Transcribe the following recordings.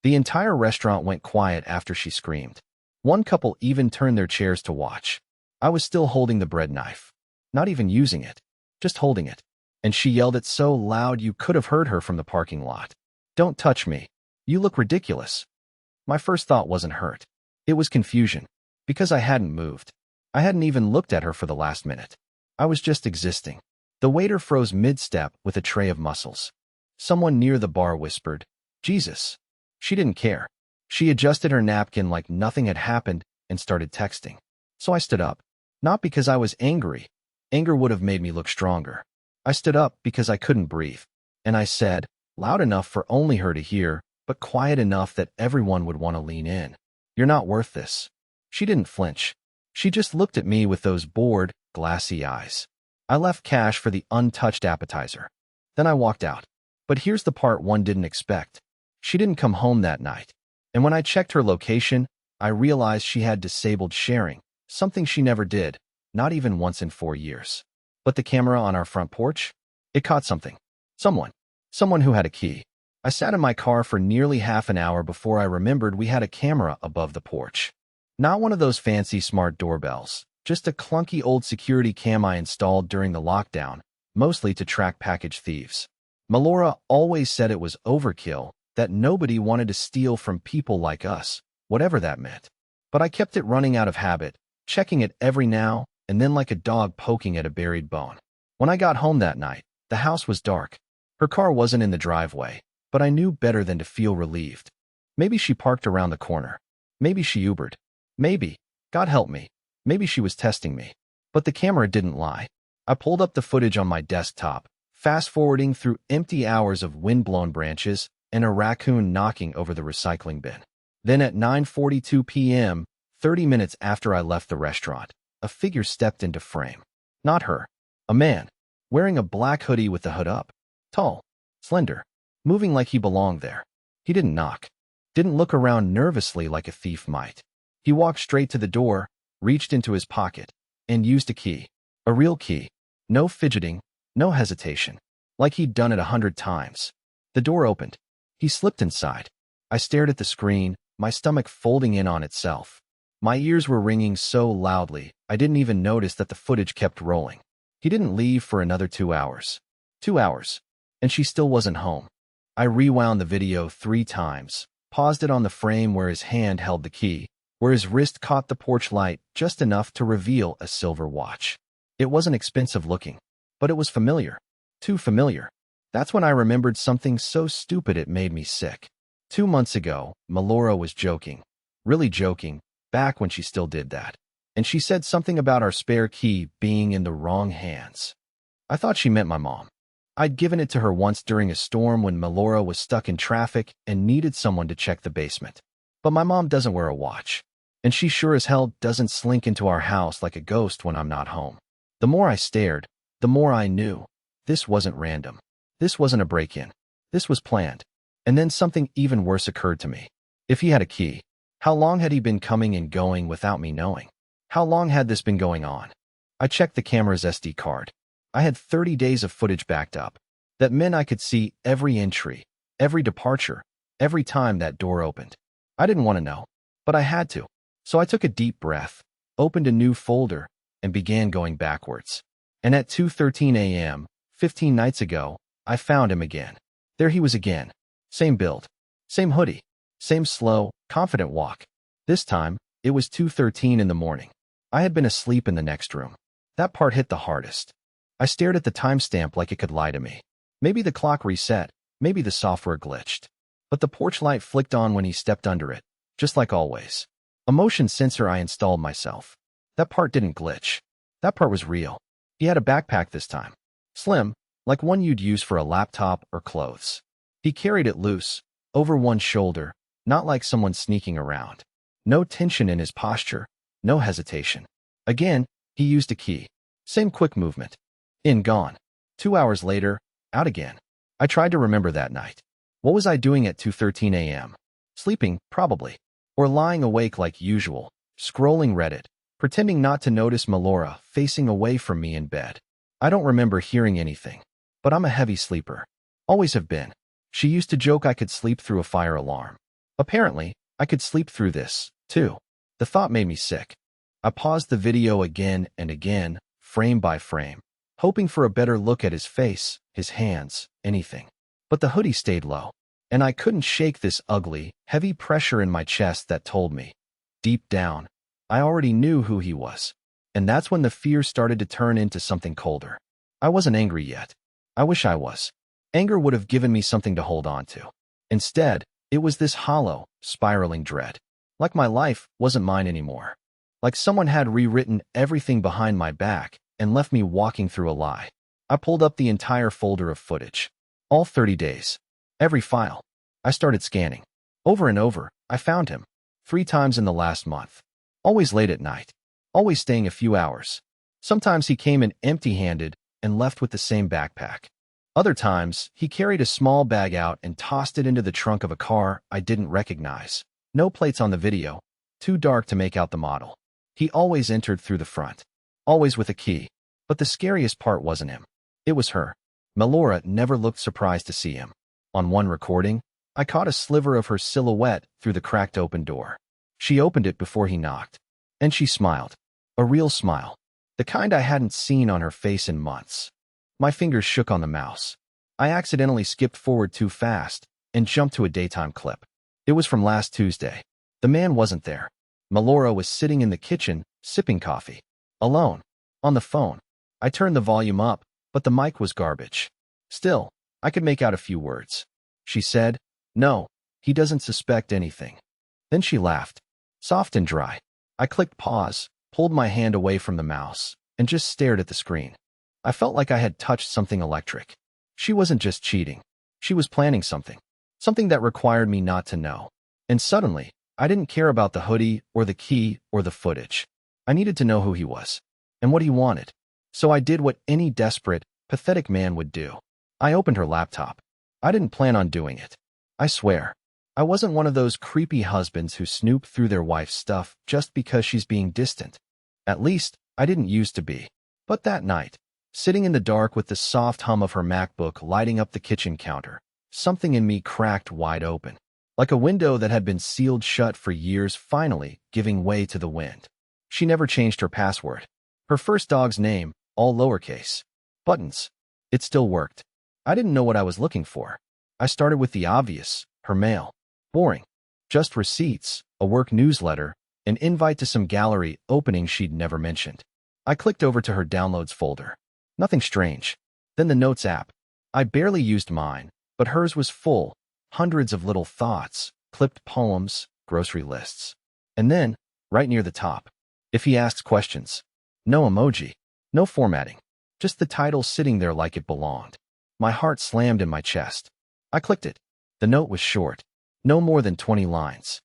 The entire restaurant went quiet after she screamed. One couple even turned their chairs to watch. I was still holding the bread knife. Not even using it. Just holding it. And she yelled it so loud you could have heard her from the parking lot. "Don't touch me. You look ridiculous." My first thought wasn't hurt. It was confusion. Because I hadn't moved. I hadn't even looked at her for the last minute. I was just existing. The waiter froze mid-step with a tray of mussels. Someone near the bar whispered, "Jesus." She didn't care. She adjusted her napkin like nothing had happened and started texting. So I stood up. Not because I was angry. Anger would have made me look stronger. I stood up because I couldn't breathe. And I said, loud enough for only her to hear, but quiet enough that everyone would want to lean in, "You're not worth this." She didn't flinch. She just looked at me with those bored, glassy eyes. I left cash for the untouched appetizer. Then I walked out. But here's the part one didn't expect. She didn't come home that night. And when I checked her location, I realized she had disabled sharing, something she never did, not even once in 4 years. But the camera on our front porch? It caught something. Someone who had a key. I sat in my car for nearly half an hour before I remembered we had a camera above the porch. Not one of those fancy smart doorbells, just a clunky old security cam I installed during the lockdown, mostly to track package thieves. Melora always said it was overkill, that nobody wanted to steal from people like us, whatever that meant. But I kept it running out of habit, checking it every now and then like a dog poking at a buried bone. When I got home that night, the house was dark. Her car wasn't in the driveway, but I knew better than to feel relieved. Maybe she parked around the corner. Maybe she Ubered. Maybe, God help me, maybe she was testing me. But the camera didn't lie. I pulled up the footage on my desktop, fast-forwarding through empty hours of wind-blown branches and a raccoon knocking over the recycling bin. Then at 9:42 p.m., 30 minutes after I left the restaurant, a figure stepped into frame. Not her. A man, wearing a black hoodie with the hood up. Tall, slender, moving like he belonged there. He didn't knock. Didn't look around nervously like a thief might. He walked straight to the door, reached into his pocket, and used a key. A real key. No fidgeting, no hesitation. Like he'd done it 100 times. The door opened. He slipped inside. I stared at the screen, my stomach folding in on itself. My ears were ringing so loudly, I didn't even notice that the footage kept rolling. He didn't leave for another 2 hours. 2 hours. And she still wasn't home. I rewound the video 3 times, paused it on the frame where his hand held the key, where his wrist caught the porch light just enough to reveal a silver watch. It wasn't expensive looking, but it was familiar. Too familiar. That's when I remembered something so stupid it made me sick. 2 months ago, Melora was joking. Really joking, back when she still did that. And she said something about our spare key being in the wrong hands. I thought she meant my mom. I'd given it to her once during a storm when Melora was stuck in traffic and needed someone to check the basement. But my mom doesn't wear a watch. And she sure as hell doesn't slink into our house like a ghost when I'm not home. The more I stared, the more I knew. This wasn't random. This wasn't a break-in. This was planned. And then something even worse occurred to me. If he had a key, how long had he been coming and going without me knowing? How long had this been going on? I checked the camera's SD card. I had 30 days of footage backed up. That meant I could see every entry, every departure, every time that door opened. I didn't want to know, but I had to. So I took a deep breath, opened a new folder, and began going backwards. And at 2:13 a.m., 15 nights ago, I found him again. There he was again. Same build. Same hoodie. Same slow, confident walk. This time, it was 2:13 in the morning. I had been asleep in the next room. That part hit the hardest. I stared at the timestamp like it could lie to me. Maybe the clock reset. Maybe the software glitched. But the porch light flicked on when he stepped under it, just like always. A motion sensor I installed myself. That part didn't glitch. That part was real. He had a backpack this time. Slim, like one you'd use for a laptop or clothes. He carried it loose, over one shoulder, not like someone sneaking around. No tension in his posture, no hesitation. Again, he used a key. Same quick movement. In, gone. 2 hours later, out again. I tried to remember that night. What was I doing at 2:13 a.m.? Sleeping, probably. Or lying awake like usual, scrolling Reddit, pretending not to notice Melora facing away from me in bed. I don't remember hearing anything, but I'm a heavy sleeper. Always have been. She used to joke I could sleep through a fire alarm. Apparently, I could sleep through this, too. The thought made me sick. I paused the video again and again, frame by frame, hoping for a better look at his face, his hands, anything. But the hoodie stayed low, and I couldn't shake this ugly, heavy pressure in my chest that told me, deep down, I already knew who he was. And that's when the fear started to turn into something colder. I wasn't angry yet. I wish I was. Anger would have given me something to hold on to. Instead, it was this hollow, spiraling dread. Like my life wasn't mine anymore. Like someone had rewritten everything behind my back and left me walking through a lie. I pulled up the entire folder of footage. All 30 days. Every file. I started scanning. Over and over, I found him. 3 times in the last month. Always late at night. Always staying a few hours. Sometimes he came in empty-handed and left with the same backpack. Other times, he carried a small bag out and tossed it into the trunk of a car I didn't recognize. No plates on the video. Too dark to make out the model. He always entered through the front. Always with a key. But the scariest part wasn't him. It was her. Melora never looked surprised to see him. On one recording, I caught a sliver of her silhouette through the cracked open door. She opened it before he knocked. And she smiled. A real smile. The kind I hadn't seen on her face in months. My fingers shook on the mouse. I accidentally skipped forward too fast and jumped to a daytime clip. It was from last Tuesday. The man wasn't there. Melora was sitting in the kitchen, sipping coffee. Alone. On the phone. I turned the volume up, but the mic was garbage. Still, I could make out a few words. She said, "No, he doesn't suspect anything." Then she laughed. Soft and dry. I clicked pause, pulled my hand away from the mouse, and just stared at the screen. I felt like I had touched something electric. She wasn't just cheating. She was planning something. Something that required me not to know. And suddenly, I didn't care about the hoodie or the key or the footage. I needed to know who he was and what he wanted. So I did what any desperate, pathetic man would do. I opened her laptop. I didn't plan on doing it. I swear. I wasn't one of those creepy husbands who snoop through their wife's stuff just because she's being distant. At least, I didn't used to be. But that night, sitting in the dark with the soft hum of her MacBook lighting up the kitchen counter, something in me cracked wide open. Like a window that had been sealed shut for years finally giving way to the wind. She never changed her password. Her first dog's name, all lowercase. Buttons. It still worked. I didn't know what I was looking for. I started with the obvious, her mail. Boring. Just receipts, a work newsletter, an invite to some gallery opening she'd never mentioned. I clicked over to her downloads folder. Nothing strange. Then the Notes app. I barely used mine, but hers was full. Hundreds of little thoughts, clipped poems, grocery lists. And then, right near the top, if he asks questions. No emoji. No formatting. Just the title sitting there like it belonged. My heart slammed in my chest. I clicked it. The note was short. No more than 20 lines.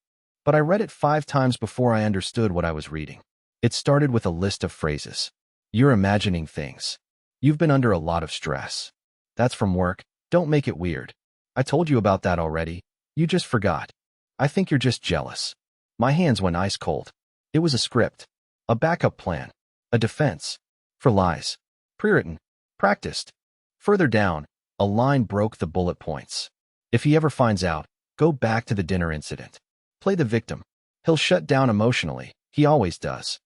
But I read it 5 times before I understood what I was reading. It started with a list of phrases. You're imagining things. You've been under a lot of stress. That's from work. Don't make it weird. I told you about that already. You just forgot. I think you're just jealous. My hands went ice cold. It was a script. A backup plan. A defense. For lies. Pre-written. Practiced. Further down, a line broke the bullet points. If he ever finds out, go back to the dinner incident. Play the victim. He'll shut down emotionally. He always does.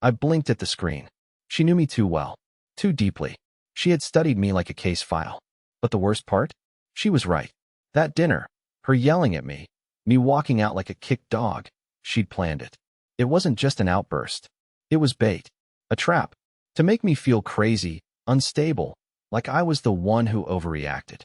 I blinked at the screen. She knew me too well. Too deeply. She had studied me like a case file. But the worst part? She was right. That dinner, her yelling at me walking out like a kicked dog, she'd planned it. It wasn't just an outburst. It was bait. A trap. To make me feel crazy, unstable, like I was the one who overreacted.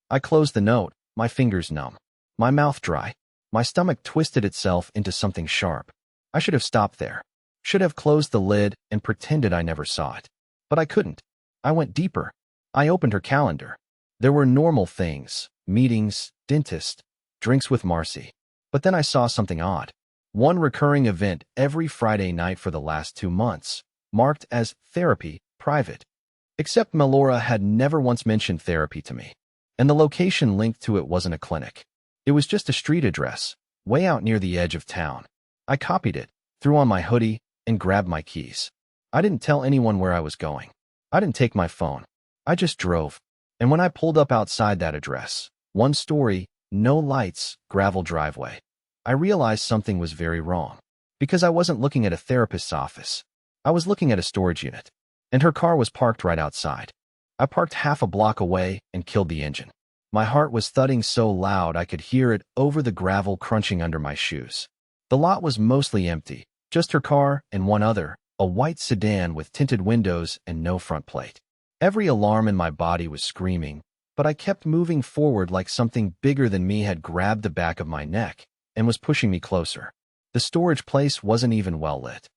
I closed the note, my fingers numb. My mouth dry. My stomach twisted itself into something sharp. I should have stopped there. Should have closed the lid and pretended I never saw it. But I couldn't. I went deeper. I opened her calendar. There were normal things, meetings, dentist, drinks with Marcy. But then I saw something odd. One recurring event every Friday night for the last 2 months, marked as therapy, private. Except Melora had never once mentioned therapy to me. And the location linked to it wasn't a clinic. It was just a street address, way out near the edge of town. I copied it, threw on my hoodie, and grabbed my keys. I didn't tell anyone where I was going. I didn't take my phone. I just drove. And when I pulled up outside that address, one story, no lights, gravel driveway. I realized something was very wrong. Because I wasn't looking at a therapist's office. I was looking at a storage unit. And her car was parked right outside. I parked half a block away and killed the engine. My heart was thudding so loud I could hear it over the gravel crunching under my shoes. The lot was mostly empty, just her car and one other, a white sedan with tinted windows and no front plate. Every alarm in my body was screaming, but I kept moving forward like something bigger than me had grabbed the back of my neck and was pushing me closer. The storage place wasn't even well lit.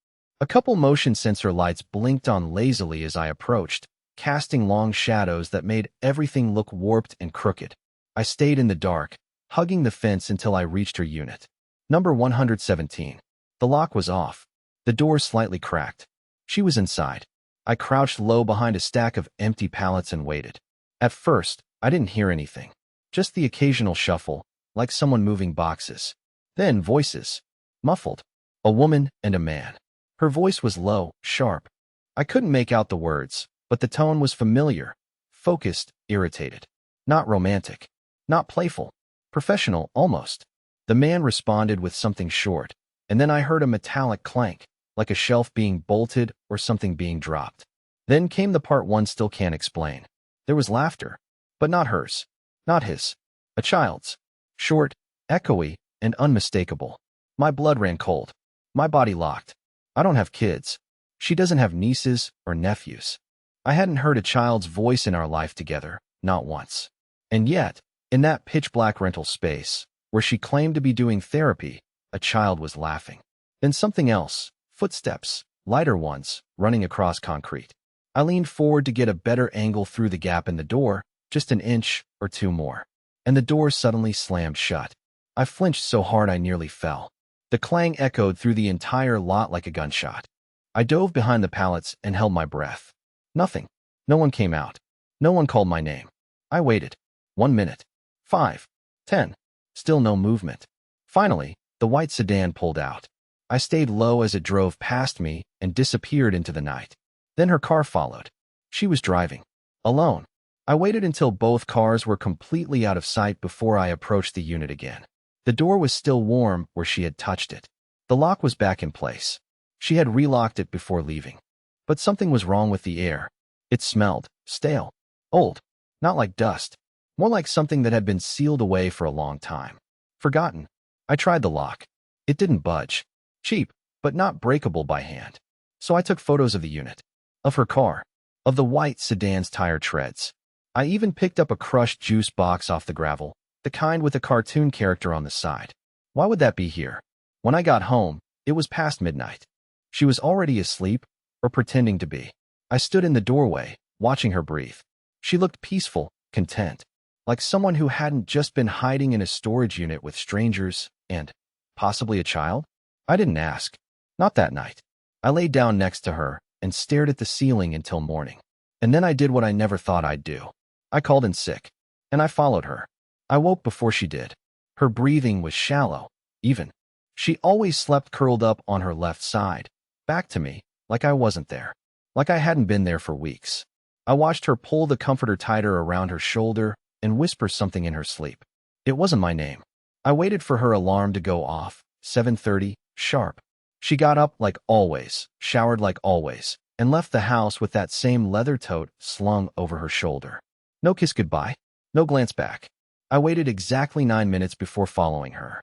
A couple motion sensor lights blinked on lazily as I approached, casting long shadows that made everything look warped and crooked. I stayed in the dark, hugging the fence until I reached her unit. Number 117. The lock was off. The door slightly cracked. She was inside. I crouched low behind a stack of empty pallets and waited. At first, I didn't hear anything. Just the occasional shuffle, like someone moving boxes. Then voices. Muffled. A woman and a man. Her voice was low, sharp. I couldn't make out the words, but the tone was familiar, focused, irritated. Not romantic. Not playful. Professional, almost. The man responded with something short, and then I heard a metallic clank, like a shelf being bolted or something being dropped. Then came the part one still can't explain. There was laughter, but not hers. Not his. A child's. Short, echoey, and unmistakable. My blood ran cold. My body locked. I don't have kids. She doesn't have nieces or nephews. I hadn't heard a child's voice in our life together, not once. And yet, in that pitch-black rental space, where she claimed to be doing therapy, a child was laughing. Then something else, footsteps, lighter ones, running across concrete. I leaned forward to get a better angle through the gap in the door, just an inch or two more. And the door suddenly slammed shut. I flinched so hard I nearly fell. The clang echoed through the entire lot like a gunshot. I dove behind the pallets and held my breath. Nothing. No one came out. No one called my name. I waited. 1 minute. 5. 10. Still no movement. Finally, the white sedan pulled out. I stayed low as it drove past me and disappeared into the night. Then her car followed. She was driving. Alone. I waited until both cars were completely out of sight before I approached the unit again. The door was still warm where she had touched it. The lock was back in place. She had relocked it before leaving. But something was wrong with the air. It smelled stale, old, not like dust, more like something that had been sealed away for a long time. Forgotten. I tried the lock. It didn't budge. Cheap, but not breakable by hand. So I took photos of the unit, of her car, of the white sedan's tire treads. I even picked up a crushed juice box off the gravel, the kind with a cartoon character on the side. Why would that be here? When I got home, it was past midnight. She was already asleep, or pretending to be. I stood in the doorway, watching her breathe. She looked peaceful, content, like someone who hadn't just been hiding in a storage unit with strangers and possibly a child. I didn't ask. Not that night. I laid down next to her and stared at the ceiling until morning. And then I did what I never thought I'd do. I called in sick, and I followed her. I woke before she did. Her breathing was shallow, even. She always slept curled up on her left side, back to me, like I wasn't there, like I hadn't been there for weeks. I watched her pull the comforter tighter around her shoulder and whisper something in her sleep. It wasn't my name. I waited for her alarm to go off, 7:30, sharp. She got up like always, showered like always, and left the house with that same leather tote slung over her shoulder. No kiss goodbye, no glance back. I waited exactly 9 minutes before following her.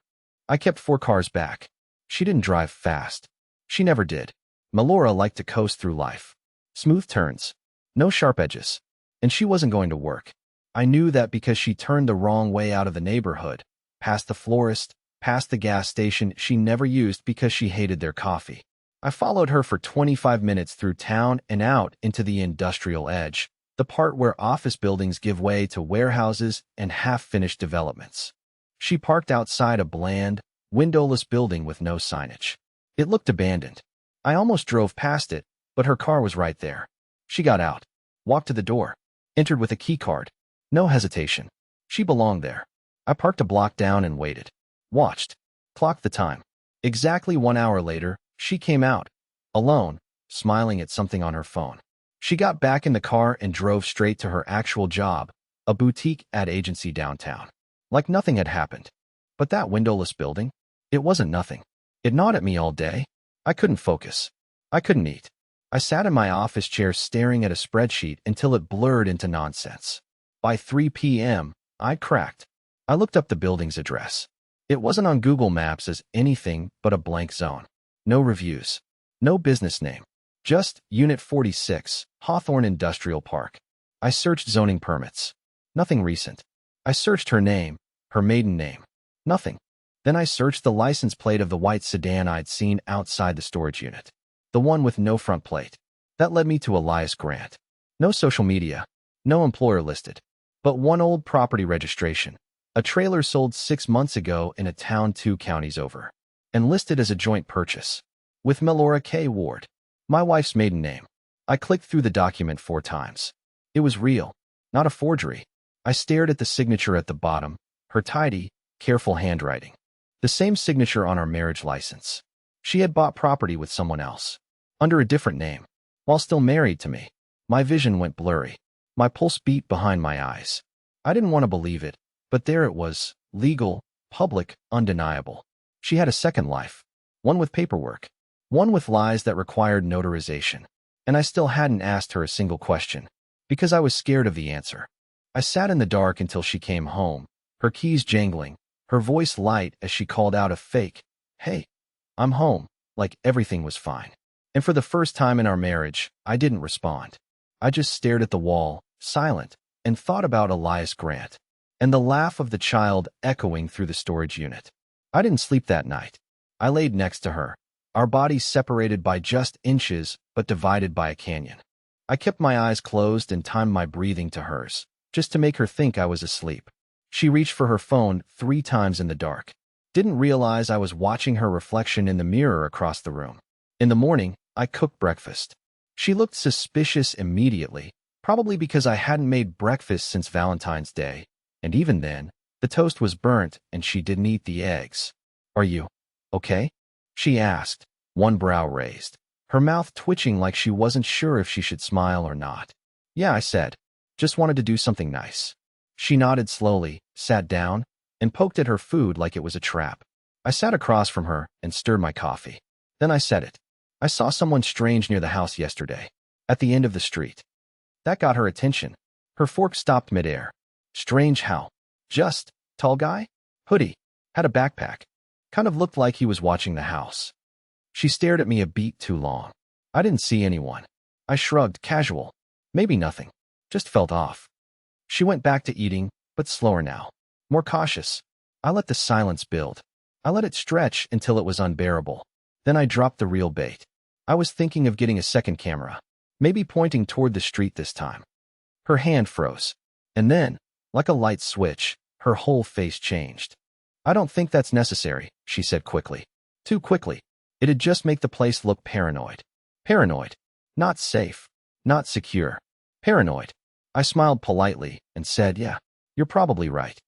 I kept 4 cars back. She didn't drive fast. She never did. Melora liked to coast through life. Smooth turns. No sharp edges. And she wasn't going to work. I knew that because she turned the wrong way out of the neighborhood, past the florist, past the gas station she never used because she hated their coffee. I followed her for 25 minutes through town and out into the industrial edge, the part where office buildings give way to warehouses and half-finished developments. She parked outside a bland, windowless building with no signage. It looked abandoned. I almost drove past it, but her car was right there. She got out, walked to the door, entered with a key card. No hesitation. She belonged there. I parked a block down and waited. Watched. Clocked the time. Exactly 1 hour later, she came out, alone, smiling at something on her phone. She got back in the car and drove straight to her actual job, a boutique ad agency downtown. Like nothing had happened. But that windowless building? It wasn't nothing. It gnawed at me all day. I couldn't focus. I couldn't eat. I sat in my office chair staring at a spreadsheet until it blurred into nonsense. By 3 p.m., I cracked. I looked up the building's address. It wasn't on Google Maps as anything but a blank zone. No reviews. No business name. Just Unit 46, Hawthorne Industrial Park. I searched zoning permits. Nothing recent. I searched her name, her maiden name. Nothing. Then I searched the license plate of the white sedan I'd seen outside the storage unit. The one with no front plate. That led me to Elias Grant. No social media. No employer listed. But one old property registration. A trailer sold 6 months ago in a town 2 counties over. And listed as a joint purchase. With Melora K. Ward. My wife's maiden name. I clicked through the document 4 times. It was real. Not a forgery. I stared at the signature at the bottom. Her tidy, careful handwriting. The same signature on our marriage license. She had bought property with someone else. Under a different name. While still married to me. My vision went blurry. My pulse beat behind my eyes. I didn't want to believe it, but there it was. Legal, public, undeniable. She had a second life. One with paperwork. One with lies that required notarization. And I still hadn't asked her a single question. Because I was scared of the answer. I sat in the dark until she came home. Her keys jangling. Her voice light as she called out a fake, "Hey, I'm home," like everything was fine. And for the first time in our marriage, I didn't respond. I just stared at the wall, silent, and thought about Elias Grant, and the laugh of the child echoing through the storage unit. I didn't sleep that night. I laid next to her, our bodies separated by just inches, but divided by a canyon. I kept my eyes closed and timed my breathing to hers, just to make her think I was asleep. She reached for her phone 3 times in the dark. Didn't realize I was watching her reflection in the mirror across the room. In the morning, I cooked breakfast. She looked suspicious immediately, probably because I hadn't made breakfast since Valentine's Day, and even then, the toast was burnt and she didn't eat the eggs. "Are you okay?" she asked, one brow raised, her mouth twitching like she wasn't sure if she should smile or not. "Yeah," I said. "Just wanted to do something nice." She nodded slowly, sat down, and poked at her food like it was a trap. I sat across from her and stirred my coffee. Then I said it. "I saw someone strange near the house yesterday, at the end of the street." That got her attention. Her fork stopped midair. "Strange how?" "Just, tall guy? Hoodie. Had a backpack. Kind of looked like he was watching the house." She stared at me a beat too long. I didn't see anyone. I shrugged, casual. Maybe nothing. Just felt off. She went back to eating, but slower now. More cautious. I let the silence build. I let it stretch until it was unbearable. Then I dropped the real bait. I was thinking of getting a second camera. Maybe pointing toward the street this time. Her hand froze. And then, like a light switch, her whole face changed. "I don't think that's necessary," she said quickly. Too quickly. It'd just make the place look paranoid. Paranoid. Not safe. Not secure. Paranoid. I smiled politely and said, "Yeah, you're probably right."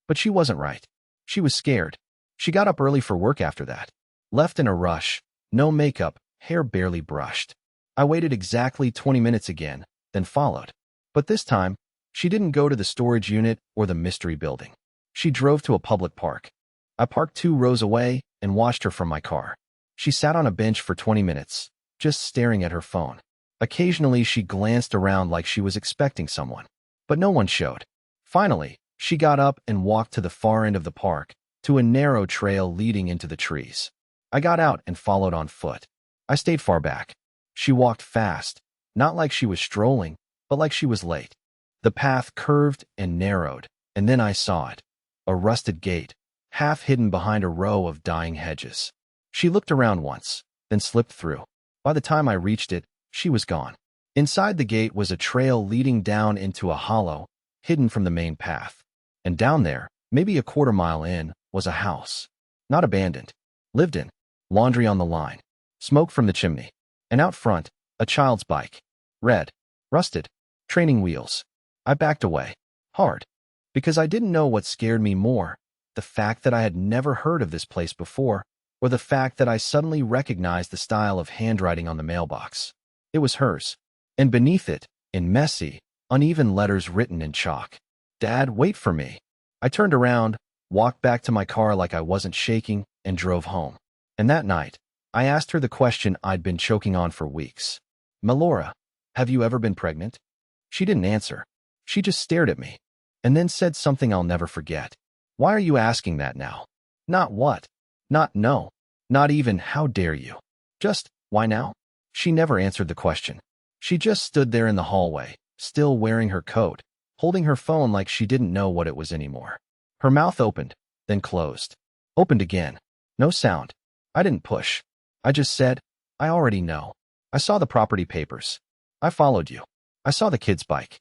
But she wasn't right. She was scared. She got up early for work after that. Left in a rush. No makeup, hair barely brushed. I waited exactly 20 minutes again, then followed. But this time, she didn't go to the storage unit or the mystery building. She drove to a public park. I parked 2 rows away and watched her from my car. She sat on a bench for 20 minutes, just staring at her phone. Occasionally, she glanced around like she was expecting someone. But no one showed. Finally, she got up and walked to the far end of the park, to a narrow trail leading into the trees. I got out and followed on foot. I stayed far back. She walked fast, not like she was strolling, but like she was late. The path curved and narrowed, and then I saw it. A rusted gate, half hidden behind a row of dying hedges. She looked around once, then slipped through. By the time I reached it, she was gone. Inside the gate was a trail leading down into a hollow, hidden from the main path. And down there, maybe a quarter-mile in, was a house. Not abandoned. Lived in. Laundry on the line. Smoke from the chimney. And out front, a child's bike. Red. Rusted. Training wheels. I backed away. Hard. Because I didn't know what scared me more, the fact that I had never heard of this place before, or the fact that I suddenly recognized the style of handwriting on the mailbox. It was hers. And beneath it, in messy, uneven letters written in chalk. "Dad, wait for me." I turned around, walked back to my car like I wasn't shaking, and drove home. And that night, I asked her the question I'd been choking on for weeks. Melora, have you ever been pregnant? She didn't answer. She just stared at me, and then said something I'll never forget. Why are you asking that now? Not what? Not no. Not even how dare you. Just, why now? She never answered the question. She just stood there in the hallway, still wearing her coat, holding her phone like she didn't know what it was anymore. Her mouth opened, then closed. Opened again. No sound. I didn't push. I just said, I already know. I saw the property papers. I followed you. I saw the kid's bike.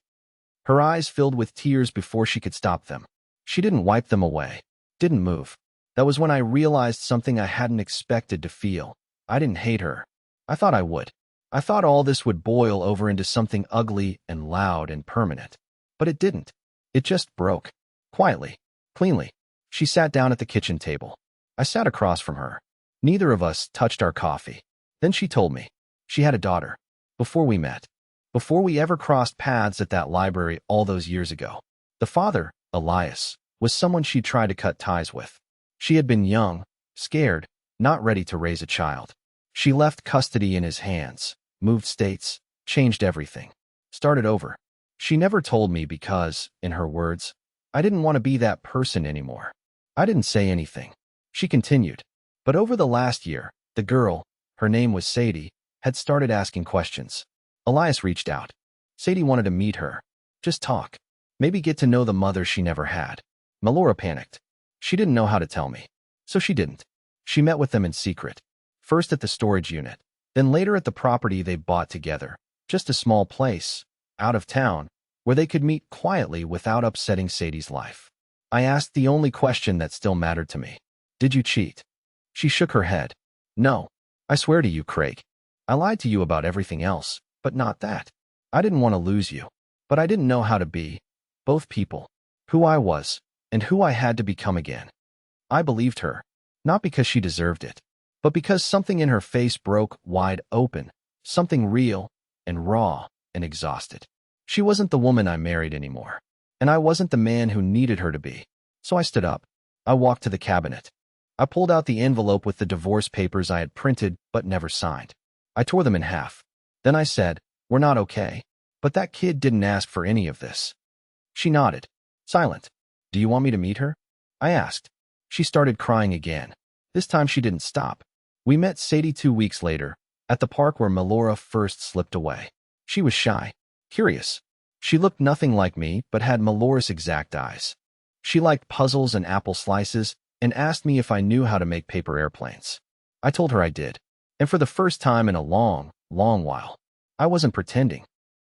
Her eyes filled with tears before she could stop them. She didn't wipe them away. Didn't move. That was when I realized something I hadn't expected to feel. I didn't hate her. I thought I would. I thought all this would boil over into something ugly and loud and permanent. But it didn't. It just broke. Quietly. Cleanly. She sat down at the kitchen table. I sat across from her. Neither of us touched our coffee. Then she told me. She had a daughter. Before we met. Before we ever crossed paths at that library all those years ago. The father, Elias, was someone she'd tried to cut ties with. She had been young, scared, not ready to raise a child. She left custody in his hands, moved states, changed everything. Started over. She never told me because, in her words, I didn't want to be that person anymore. I didn't say anything. She continued. But over the last year, the girl, her name was Sadie, had started asking questions. Elias reached out. Sadie wanted to meet her. Just talk. Maybe get to know the mother she never had. Melora panicked. She didn't know how to tell me. So she didn't. She met with them in secret. First at the storage unit. Then later at the property they bought together. Just a small place, out of town, where they could meet quietly without upsetting Sadie's life. I asked the only question that still mattered to me. Did you cheat? She shook her head. No. I swear to you, Craig. I lied to you about everything else, but not that. I didn't want to lose you, but I didn't know how to be. Both people. Who I was, and who I had to become again. I believed her, not because she deserved it, but because something in her face broke wide open, something real and raw and exhausted. She wasn't the woman I married anymore, and I wasn't the man who needed her to be. So I stood up. I walked to the cabinet. I pulled out the envelope with the divorce papers I had printed but never signed. I tore them in half. Then I said, we're not okay. But that kid didn't ask for any of this. She nodded. Silent. Do you want me to meet her? I asked. She started crying again. This time she didn't stop. We met Sadie 2 weeks later, at the park where Melora first slipped away. She was shy, curious. She looked nothing like me, but had Melora's exact eyes. She liked puzzles and apple slices, and asked me if I knew how to make paper airplanes. I told her I did. And for the first time in a long, long while, I wasn't pretending.